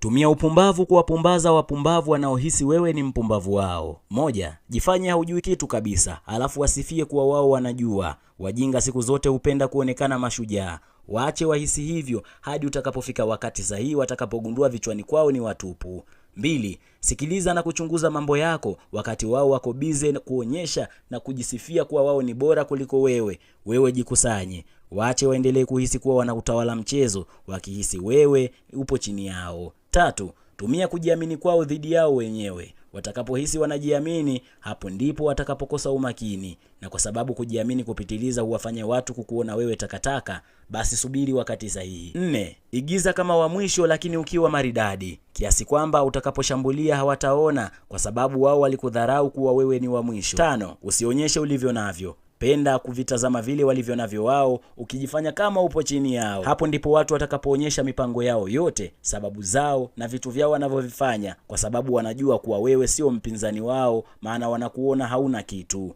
Tumia upumbavu kuwapumbaza wapumbavu wanaohisi wewe ni mpumbavu wao. 1. Jifanye haujui kitu kabisa, alafu wasifie kuwa wao wanajua. Wajinga siku zote hupenda kuonekana mashujaa. Waache wahisi hivyo hadi utakapofika wakati sahihi watakapogundua vichwani kwao ni watupu. 2. Sikiliza na kuchunguza mambo yako wakati wao wako bize kuonyesha na kujisifia kuwa wao ni bora kuliko wewe. Wewe jikusanye. Waache waendelee kuhisi kuwa wanautawala mchezo wakihisi wewe upo chini yao. 3. Tumia kujiamini kwao dhidi yao wenyewe. Watakapohisi wanajiamini, hapo ndipo watakapokosa umakini. Na kwa sababu kujiamini kupitiliza huwafanya watu kukuona wewe takataka, basi subiri wakati sahihi. 4. Igiza kama wa mwisho lakini ukiwa maridadi, kiasi kwamba utakaposhambulia hawataona kwa sababu wao walikudharau kuwa wewe ni wa mwisho. 5. Usionyeshe ulivyo navyo. Penda kuvitazama vile walivyo navyo wao, ukijifanya kama upo chini yao. Hapo ndipo watu watakapoonyesha mipango yao yote, sababu zao na vitu vyao wanavyovifanya, kwa sababu wanajua kuwa wewe sio mpinzani wao, maana wanakuona hauna kitu.